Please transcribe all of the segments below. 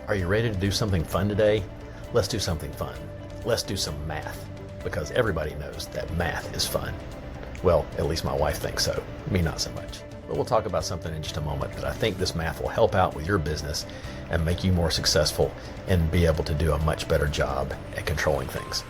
Are you ready to do something fun today? Let's do something fun. Let's do some math, because everybody knows that math is fun. Well, at least my wife thinks so. Me, not so much. But we'll talk about something in just a moment that I think this math will help out with your business and make you more successful and be able to do a much better job at controlling things.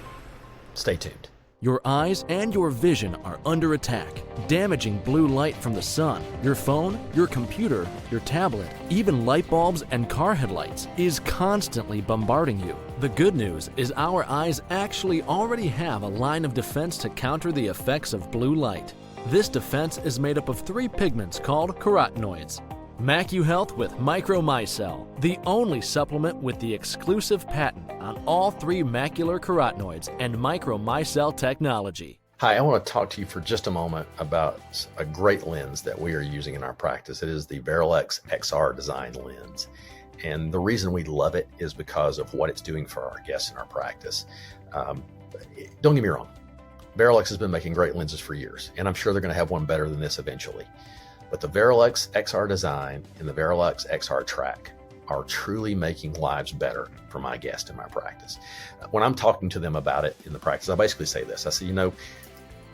Stay tuned. Your eyes and your vision are under attack, damaging blue light from the sun. Your phone, your computer, your tablet, even light bulbs and car headlights is constantly bombarding you. The good news is our eyes actually already have a line of defense to counter the effects of blue light. This defense is made up of 3 pigments called carotenoids. MacuHealth with Micromicelle, the only supplement with the exclusive patent on all 3 macular carotenoids and Micromicelle technology. Hi, I want to talk to you for just a moment about a great lens that we are using in our practice. It is the Varilux XR Design lens. And the reason we love it is because of what it's doing for our guests in our practice. Don't get me wrong. Varilux has been making great lenses for years, and I'm sure they're going to have one better than this eventually. But the Varilux XR Design and the Varilux XR Track are truly making lives better for my guests in my practice. When I'm talking to them about it in the practice, I basically say this. I say,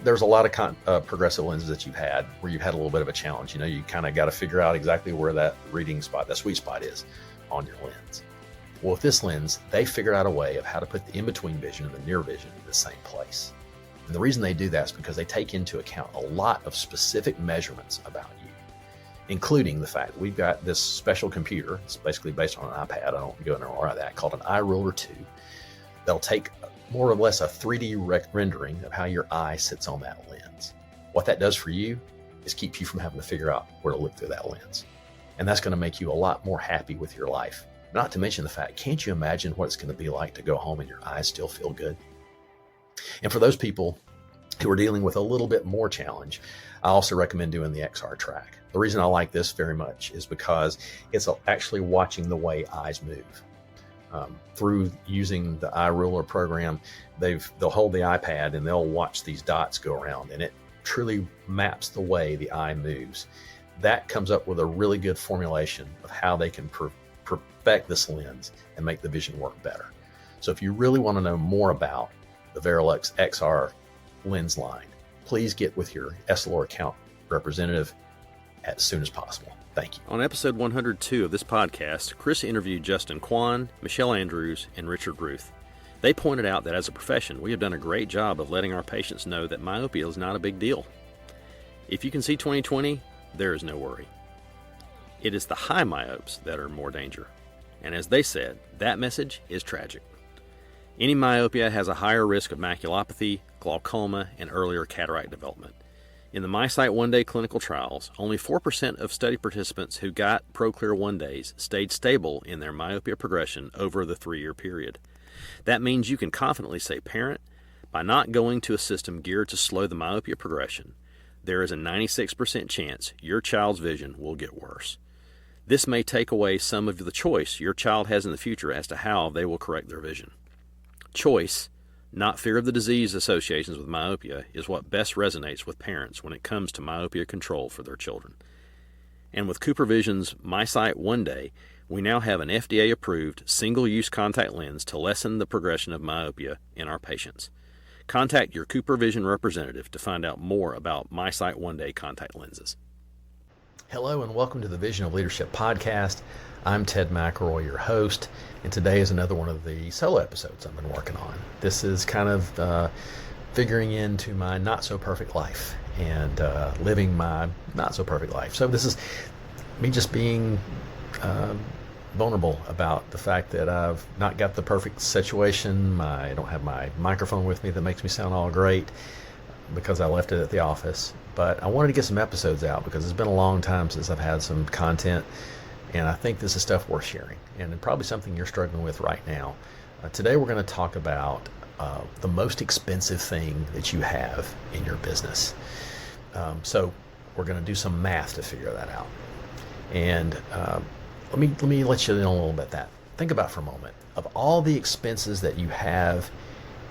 there's a lot of progressive lenses that you've had where you've had a little bit of a challenge. You kind of got to figure out exactly where that reading spot, that sweet spot is on your lens. Well, with this lens, they figured out a way of how to put the in-between vision and the near vision in the same place. And the reason they do that is because they take into account a lot of specific measurements about you, including the fact that we've got this special computer. It's basically based on an iPad. I don't go into more of that, called an iRuler 2. They'll take more or less a 3D rendering of how your eye sits on that lens. What that does for you is keep you from having to figure out where to look through that lens. And that's going to make you a lot more happy with your life. Not to mention the fact, can't you imagine what it's going to be like to go home and your eyes still feel good? And for those people who are dealing with a little bit more challenge, I also recommend doing the XR Track. The reason I like this very much is because it's actually watching the way eyes move. Through using the iRuler program, they'll hold the iPad and they'll watch these dots go around, and it truly maps the way the eye moves. That comes up with a really good formulation of how they can perfect this lens and make the vision work better. So if you really want to know more about the Varilux XR lens line, please get with your Essilor account representative as soon as possible. Thank you. On episode 102 of this podcast, Chris interviewed Justin Kwan, Michelle Andrews, and Richard Ruth. They pointed out that as a profession, we have done a great job of letting our patients know that myopia is not a big deal. If you can see 20/20, there is no worry. It is the high myopes that are more danger. And as they said, that message is tragic. Any myopia has a higher risk of maculopathy, glaucoma, and earlier cataract development. In the MiSight one-day clinical trials, only 4% of study participants who got ProClear one-days stayed stable in their myopia progression over the 3-year period. That means you can confidently say, parent, by not going to a system geared to slow the myopia progression, there is a 96% chance your child's vision will get worse. This may take away some of the choice your child has in the future as to how they will correct their vision. Choice, not fear of the disease associations with myopia, is what best resonates with parents when it comes to myopia control for their children. And with CooperVision's MiSight One Day, we now have an FDA-approved single-use contact lens to lessen the progression of myopia in our patients. Contact your CooperVision representative to find out more about MiSight One Day contact lenses. Hello and welcome to the Vision of Leadership podcast. I'm Ted McElroy, your host, and today is another one of the solo episodes I've been working on. This is kind of figuring into my not-so-perfect life and living my not-so-perfect life. So this is me just being vulnerable about the fact that I've not got the perfect situation. I don't have my microphone with me that makes me sound all great because I left it at the office. But I wanted to get some episodes out because it's been a long time since I've had some content, and I think this is stuff worth sharing, and probably something you're struggling with right now. Today we're going to talk about the most expensive thing that you have in your business. So we're going to do some math to figure that out. And let me let you know a little bit that. Think about for a moment, of all the expenses that you have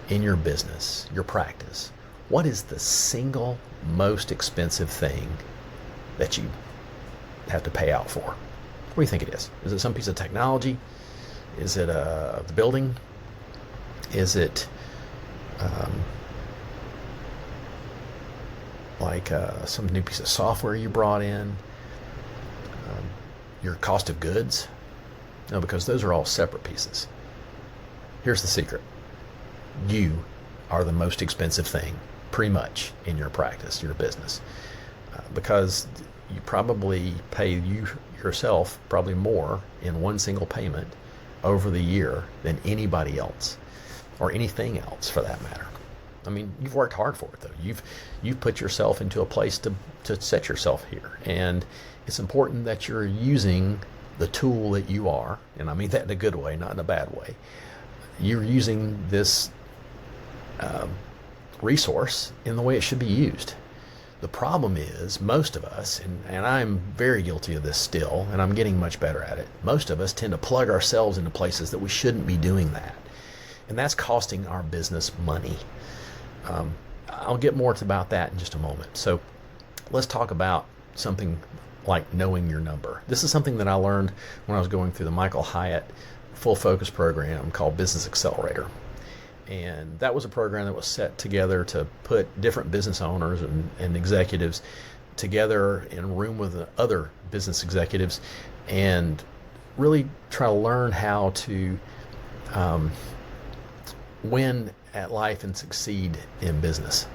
in your business, your practice, what is the single most expensive thing that you have to pay out for? What do you think it is? Is it some piece of technology? Is it the building? Is it some new piece of software you brought in? Your cost of goods? No, because those are all separate pieces. Here's the secret. You are the most expensive thing, pretty much, in your practice, your business. Because you probably pay yourself probably more in one single payment over the year than anybody else, or anything else for that matter. I mean, you've worked hard for it, though. You've put yourself into a place to set yourself here. And it's important that you're using the tool that you are, and I mean that in a good way, not in a bad way. You're using this resource in the way it should be used. The problem is, most of us, and I'm very guilty of this still, and I'm getting much better at it, most of us tend to plug ourselves into places that we shouldn't be doing that. And that's costing our business money. I'll get more about that in just a moment. So let's talk about something like knowing your number. This is something that I learned when I was going through the Michael Hyatt Full Focus program called Business Accelerator. And that was a program that was set together to put different business owners and executives together in a room with other business executives and really try to learn how to win at life and succeed in business.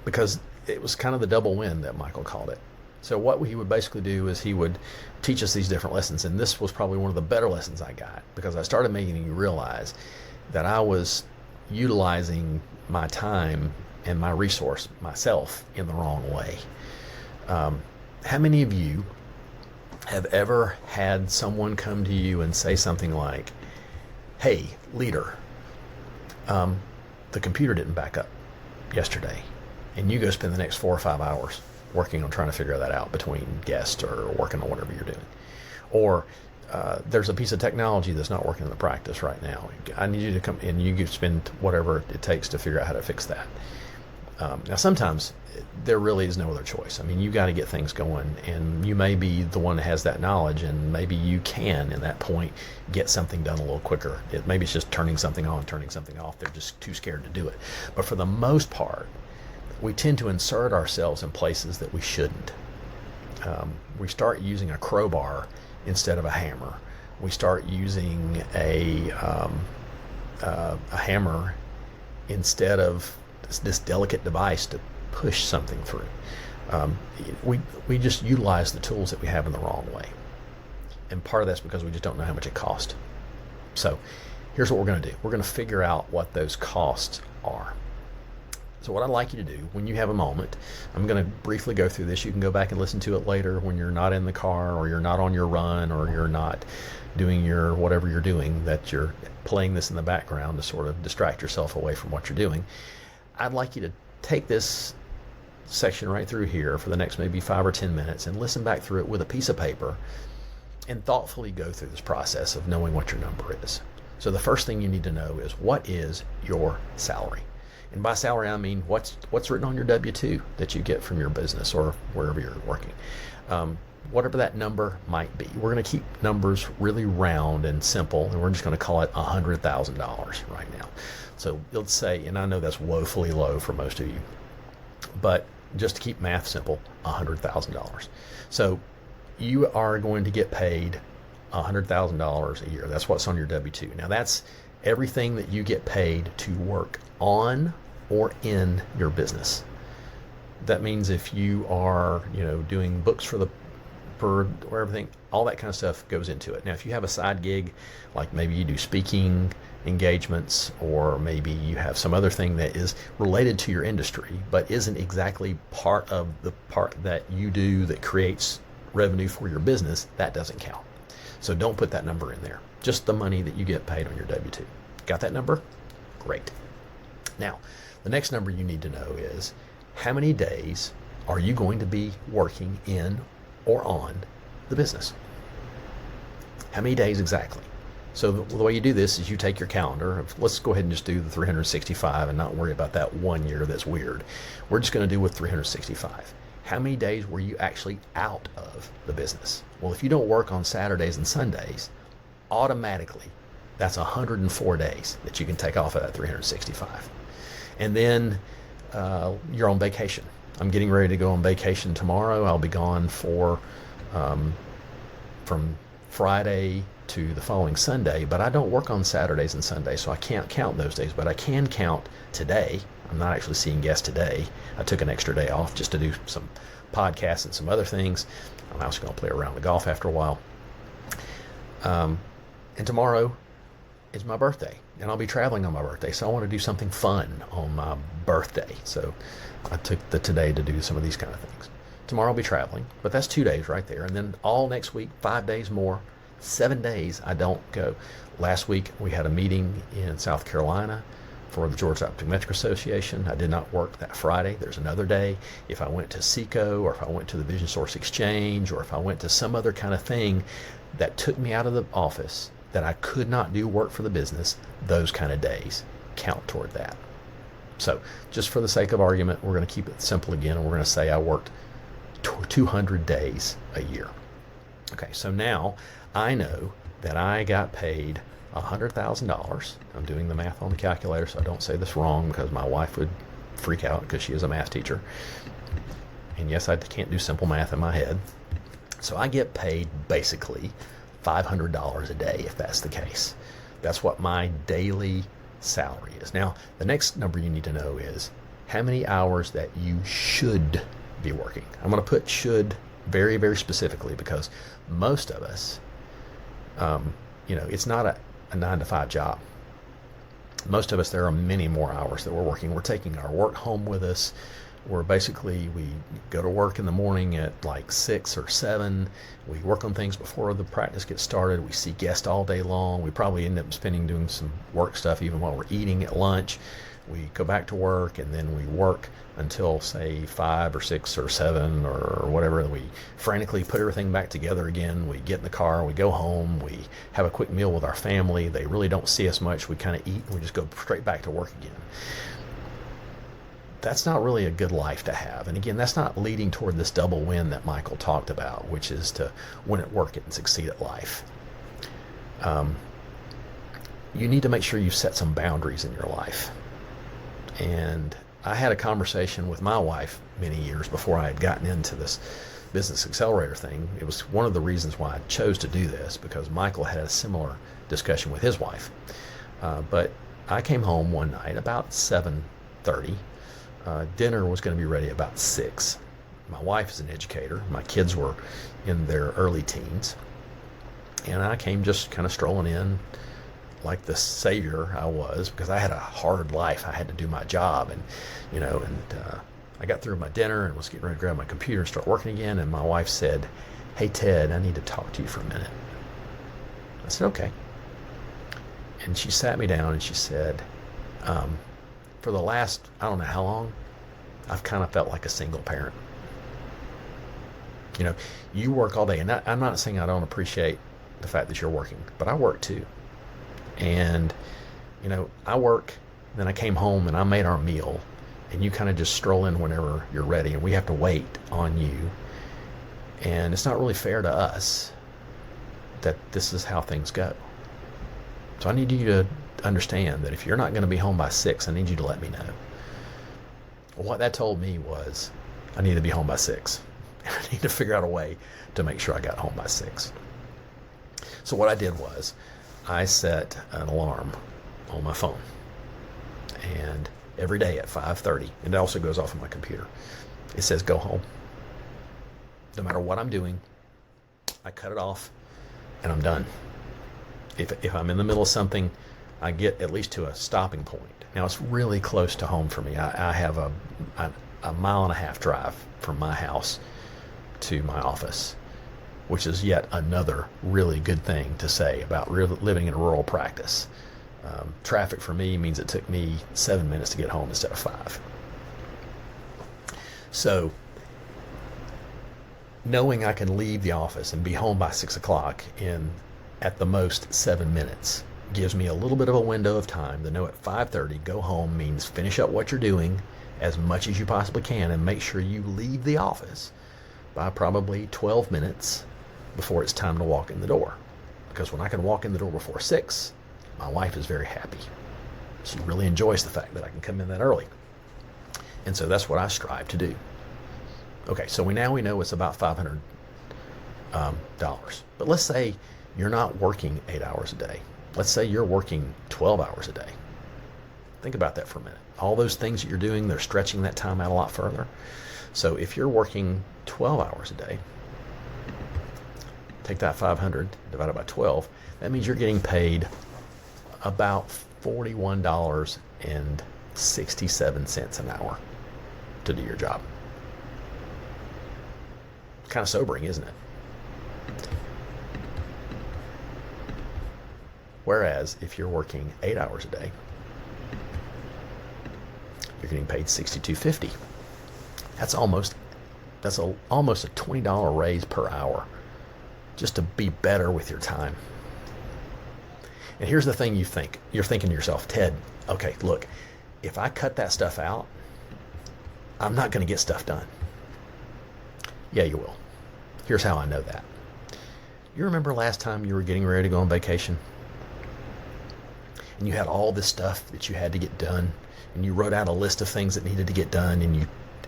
Because it was kind of the double win that Michael called it. So what he would basically do is he would teach us these different lessons. And this was probably one of the better lessons I got, because I started making me realize that I was utilizing my time and my resource, myself, in the wrong way. How many of you have ever had someone come to you and say something like, "Hey, leader, the computer didn't back up yesterday," and you go spend the next 4 or 5 hours working on trying to figure that out between guests or working on whatever you're doing? Or there's a piece of technology that's not working in the practice right now. I need you to come, and you could spend whatever it takes to figure out how to fix that. Now, sometimes there really is no other choice. I mean, you got to get things going, and you may be the one that has that knowledge, and maybe you can, in that point, get something done a little quicker. Maybe it's just turning something on, turning something off. They're just too scared to do it. But for the most part, we tend to insert ourselves in places that we shouldn't. We start using a crowbar instead of a hammer. We start using a hammer instead of this delicate device to push something through. We just utilize the tools that we have in the wrong way. And part of that's because we just don't know how much it costs. So here's what we're going to do. We're going to figure out what those costs are. So what I'd like you to do, when you have a moment, I'm going to briefly go through this. You can go back and listen to it later when you're not in the car, or you're not on your run, or you're not doing your whatever you're doing, that you're playing this in the background to sort of distract yourself away from what you're doing. I'd like you to take this section right through here for the next maybe 5 or 10 minutes and listen back through it with a piece of paper and thoughtfully go through this process of knowing what your number is. So the first thing you need to know is, what is your salary? And by salary, I mean what's written on your W-2 that you get from your business or wherever you're working. Whatever that number might be. We're going to keep numbers really round and simple, and we're just going to call it $100,000 right now. So let's say, and I know that's woefully low for most of you, but just to keep math simple, $100,000. So you are going to get paid $100,000 a year. That's what's on your W-2. Now that's everything that you get paid to work on or in your business. That means if you are, doing books for everything, all that kind of stuff goes into it. Now, if you have a side gig, like maybe you do speaking engagements, or maybe you have some other thing that is related to your industry, but isn't exactly part of the part that you do that creates revenue for your business, that doesn't count. So don't put that number in there. Just the money that you get paid on your W-2. Got that number? Great. Now, the next number you need to know is, how many days are you going to be working in or on the business? How many days exactly? So the way you do this is you take your calendar. Let's go ahead and just do the 365 and not worry about that 1 year that's weird. We're just going to do with 365. How many days were you actually out of the business? Well, if you don't work on Saturdays and Sundays, automatically, that's 104 days that you can take off of that 365. And then you're on vacation. I'm getting ready to go on vacation tomorrow. I'll be gone for from Friday to the following Sunday, but I don't work on Saturdays and Sundays, so I can't count those days, but I can count today. I'm not actually seeing guests today. I took an extra day off just to do some podcasts and some other things. I'm also going to play around with golf after a while. And tomorrow is my birthday, and I'll be traveling on my birthday, so I want to do something fun on my birthday. So I took the today to do some of these kind of things. Tomorrow I'll be traveling, but that's 2 days right there. And then all next week, 5 days more, 7 days I don't go. Last week we had a meeting in South Carolina for the Georgia Optometric Association. I did not work that Friday. There's another day. If I went to Seco, or if I went to the Vision Source Exchange, or if I went to some other kind of thing that took me out of the office that I could not do work for the business, those kind of days count toward that. So just for the sake of argument, we're going to keep it simple again, and we're going to say I worked 200 days a year. Okay, so now I know that I got paid $100,000. I'm doing the math on the calculator, so I don't say this wrong, because my wife would freak out because she is a math teacher. And yes, I can't do simple math in my head. So I get paid basically $500 a day, if that's the case. That's what my daily salary is. Now, the next number you need to know is how many hours that you should be working. I'm going to put should very, very specifically, because most of us, it's not a 9-to-5 job. Most of us, there are many more hours that we're working. We're taking our work home with us. We go to work in the morning at like 6 or 7. We work on things before the practice gets started. We see guests all day long. We probably end up doing some work stuff even while we're eating at lunch. We go back to work, and then we work until, say, 5 or 6 or 7 or whatever. We frantically put everything back together again. We get in the car, we go home, we have a quick meal with our family. They really don't see us much. We kind of eat, and we just go straight back to work again. That's not really a good life to have. And again, that's not leading toward this double win that Michael talked about, which is to win at work and succeed at life. You need to make sure you set some boundaries in your life. And I had a conversation with my wife many years before I had gotten into this business accelerator thing. It was one of the reasons why I chose to do this, because Michael had a similar discussion with his wife. But I came home one night about 7:30. Dinner was going to be ready about 6. My wife is an educator. My kids were in their early teens. And I came just kind of strolling in like the savior I was, because I had a hard life. I had to do my job, and I got through my dinner and was getting ready to grab my computer and start working again, and my wife said, "Hey Ted, I need to talk to you for a minute." I said, "Okay." And she sat me down and she said, for the last, I don't know how long, I've kind of felt like a single parent. You work all day, and I'm not saying I don't appreciate the fact that you're working, but I work too. And, I work, then I came home and I made our meal, and you kind of just stroll in whenever you're ready, and we have to wait on you. And it's not really fair to us that this is how things go. So I need you to understand that if you're not going to be home by 6, I need you to let me know. Well, what that told me was I need to be home by 6. I need to figure out a way to make sure I got home by 6. So what I did was I set an alarm on my phone, and every day at 5:30, and it also goes off on my computer, it says go home. No matter what I'm doing, I cut it off and I'm done. If I'm in the middle of something, I get at least to a stopping point. Now, it's really close to home for me. I have a 1.5 mile drive from my house to my office, which is yet another really good thing to say about living in a rural practice. Traffic for me means it took me 7 minutes to get home instead of 5. So knowing I can leave the office and be home by 6 o'clock in at the most 7 minutes gives me a little bit of a window of time to know at 5:30 go home means finish up what you're doing as much as you possibly can, and make sure you leave the office by probably 12 minutes before it's time to walk in the door. because when I can walk in the door before 6, my wife is very happy. She really enjoys the fact that I can come in that early. And so that's what I strive to do. Okay, so we know it's about $500. But let's say you're not working 8 hours a day. Let's say you're working 12 hours a day. Think about that for a minute. All those things that you're doing, they're stretching that time out a lot further. So if you're working 12 hours a day, take that 500 divided by 12, that means you're getting paid about $41.67 an hour to do your job. Kind of sobering, isn't it? Whereas if you're working 8 hours a day, you're getting paid $62.50. That's almost a $20 raise per hour just to be better with your time. And here's the thing you're thinking to yourself, Ted, okay, look, if I cut that stuff out, I'm not going to get stuff done. Yeah, you will. Here's how I know that. You remember last time you were getting ready to go on vacation? And you had all this stuff that you had to get done, and you wrote out a list of things that needed to get done,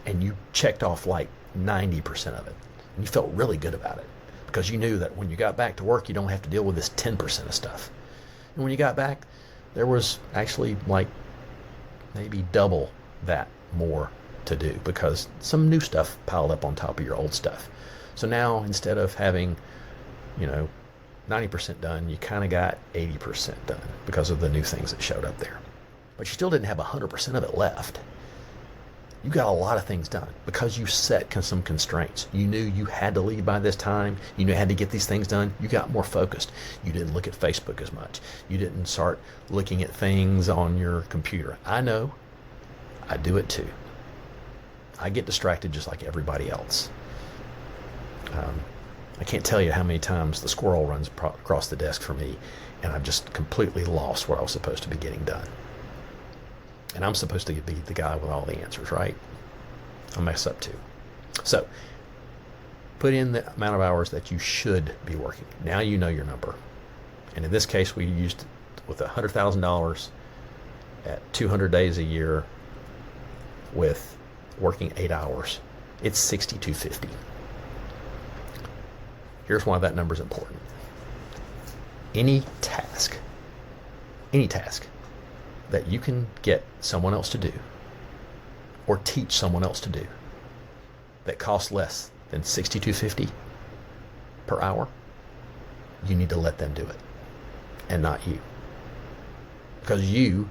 and you checked off like 90% of it. And you felt really good about it because you knew that when you got back to work, you don't have to deal with this 10% of stuff. And when you got back, there was actually like maybe double that more to do because some new stuff piled up on top of your old stuff. So now instead of having, 90% done, you kind of got 80% done because of the new things that showed up there. But you still didn't have 100% of it left. You got a lot of things done because you set some constraints. You knew you had to leave by this time. You knew you had to get these things done. You got more focused. You didn't look at Facebook as much. You didn't start looking at things on your computer. I know. I do it too. I get distracted just like everybody else. I can't tell you how many times the squirrel runs across the desk for me, and I've just completely lost what I was supposed to be getting done. And I'm supposed to be the guy with all the answers, right? I mess up too. So, put in the amount of hours that you should be working. Now you know your number. And in this case, we used with $100,000 at 200 days a year with working 8 hours. It's $62.50. Here's why that number is important. Any task that you can get someone else to do or teach someone else to do that costs less than $62.50 per hour, you need to let them do it and not you. Because you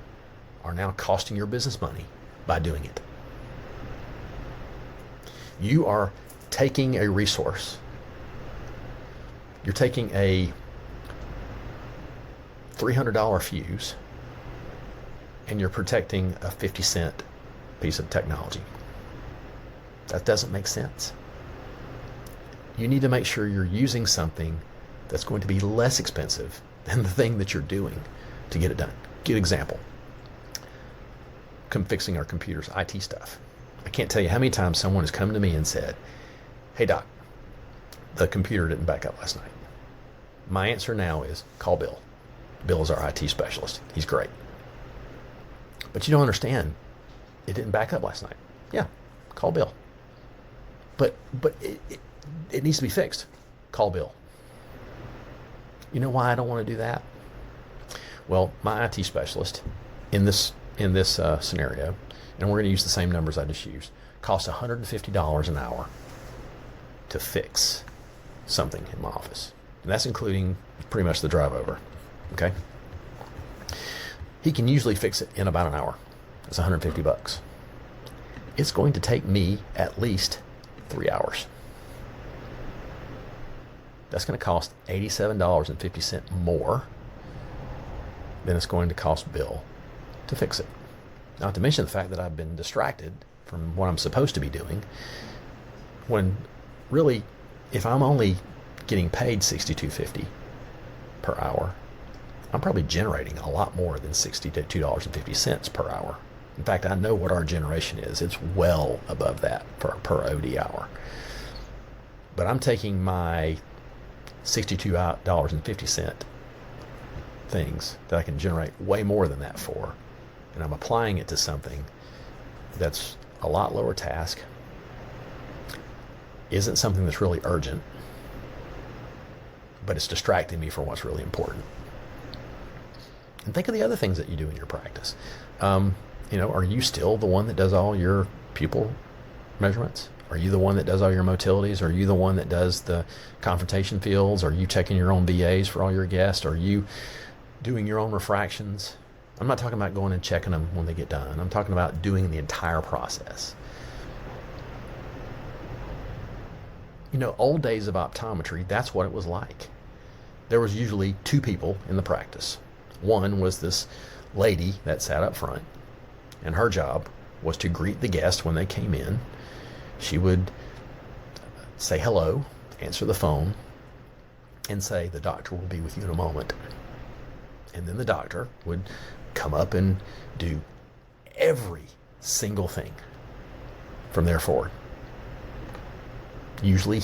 are now costing your business money by doing it. You are taking a resource. You're taking a $300 fuse and you're protecting a 50-cent piece of technology. That doesn't make sense. You need to make sure you're using something that's going to be less expensive than the thing that you're doing to get it done. Good example. Fixing our computers, IT stuff. I can't tell you how many times someone has come to me and said, "Hey doc, the computer didn't back up last night." My answer now is call Bill. Bill is our IT specialist. He's great. But you don't understand. It didn't back up last night. Yeah, call Bill. But it needs to be fixed. Call Bill. You know why I don't want to do that? Well, my IT specialist in this scenario, and we're going to use the same numbers I just used, costs $150 an hour to fix something in my office. And that's including pretty much the drive over. Okay? He can usually fix it in about an hour. That's $150. It's going to take me at least 3 hours. That's going to cost $87.50 more than it's going to cost Bill to fix it. Not to mention the fact that I've been distracted from what I'm supposed to be doing, when really, if I'm only getting paid $62.50 per hour, I'm probably generating a lot more than $62.50 per hour. In fact, I know what our generation is. It's well above that per OD hour. But I'm taking my $62.50 things that I can generate way more than that for, and I'm applying it to something that's a lot lower task, isn't something that's really urgent, but it's distracting me from what's really important. And think of the other things that you do in your practice. Are you still the one that does all your pupil measurements? Are you the one that does all your motilities? Are you the one that does the confrontation fields? Are you checking your own BAs for all your guests? Are you doing your own refractions? I'm not talking about going and checking them when they get done. I'm talking about doing the entire process. Old days of optometry, that's what it was like. There was usually two people in the practice. One was this lady that sat up front, and her job was to greet the guest when they came in. She would say hello, answer the phone, and say, "The doctor will be with you in a moment." And then the doctor would come up and do every single thing from there forward. Usually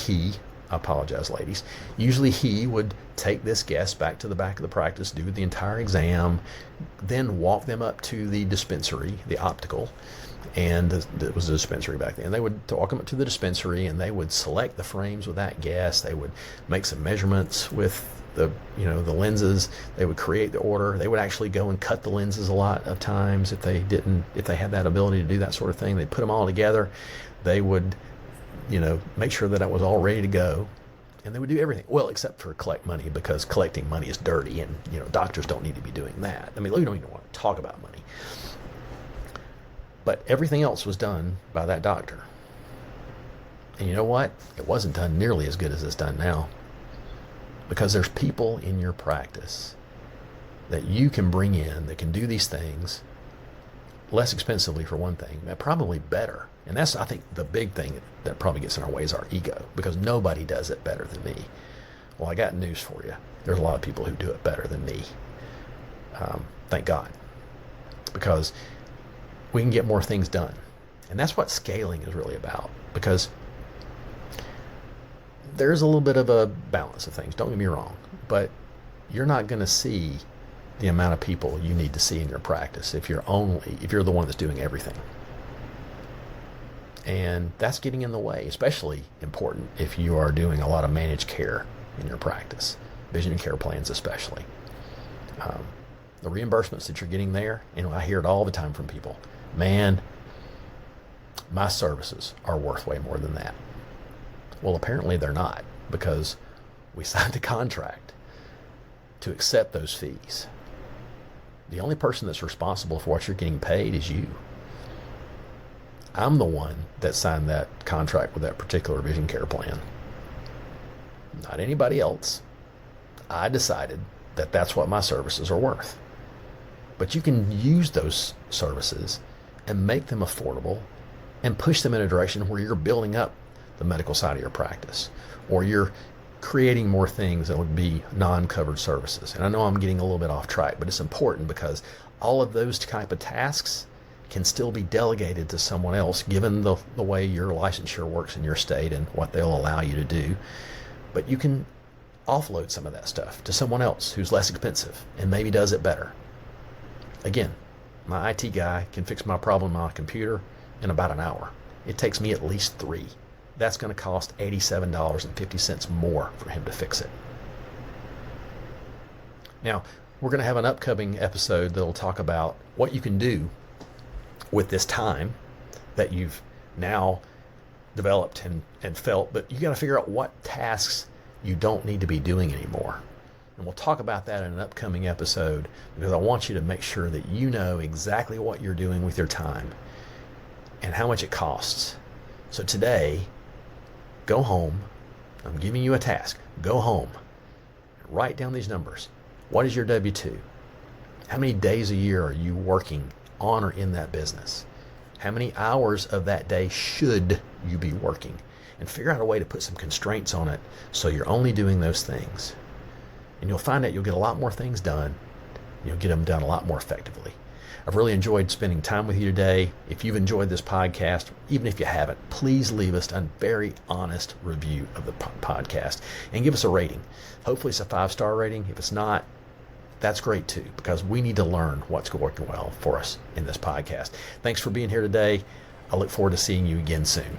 I apologize, ladies. Usually he would take this guest back to the back of the practice, do the entire exam, then walk them up to the dispensary, the optical, and it was a dispensary back then. They would walk them up to the dispensary, and they would select the frames with that guest. They would make some measurements with the lenses. They would create the order. They would actually go and cut the lenses a lot of times if they had that ability to do that sort of thing. They'd put them all together. They would make sure that it was all ready to go, and they would do everything well except for collect money, because collecting money is dirty, and doctors don't need to be doing that. I mean, we don't even want to talk about money, but everything else was done by that doctor. And you know what? It wasn't done nearly as good as it's done now, because there's people in your practice that you can bring in that can do these things less expensively, for one thing, but probably better. And that's, I think, the big thing that probably gets in our way is our ego, because nobody does it better than me. Well, I got news for you. There's a lot of people who do it better than me. Thank God. Because we can get more things done. And that's what scaling is really about, because there's a little bit of a balance of things, don't get me wrong, but you're not going to see the amount of people you need to see in your practice if you're the one that's doing everything. And that's getting in the way, especially important if you are doing a lot of managed care in your practice, vision and care plans especially. The reimbursements that you're getting there, I hear it all the time from people. Man, my services are worth way more than that. Well, apparently they're not, because we signed a contract to accept those fees. The only person that's responsible for what you're getting paid is you. I'm the one that signed that contract with that particular vision care plan, not anybody else. I decided that that's what my services are worth. But you can use those services and make them affordable and push them in a direction where you're building up the medical side of your practice, or you're creating more things that would be non-covered services. And I know I'm getting a little bit off track, but it's important, because all of those type of tasks can still be delegated to someone else, given the way your licensure works in your state and what they'll allow you to do. But you can offload some of that stuff to someone else who's less expensive and maybe does it better. Again, my IT guy can fix my problem on my computer in about an hour. It takes me at least 3. That's going to cost $87.50 more for him to fix it. Now, we're going to have an upcoming episode that'll talk about what you can do with this time that you've now developed and felt, but you got to figure out what tasks you don't need to be doing anymore. And we'll talk about that in an upcoming episode, because I want you to make sure that you know exactly what you're doing with your time and how much it costs. So today, go home. I'm giving you a task. Go home. Write down these numbers. What is your W-2? How many days a year are you working on or in that business? How many hours of that day should you be working? And figure out a way to put some constraints on it so you're only doing those things. And you'll find out you'll get a lot more things done. You'll get them done a lot more effectively. I've really enjoyed spending time with you today. If you've enjoyed this podcast, even if you haven't, please leave us a very honest review of the podcast and give us a rating. Hopefully it's a 5-star rating. If it's not, that's great too, because we need to learn what's working well for us in this podcast. Thanks for being here today. I look forward to seeing you again soon.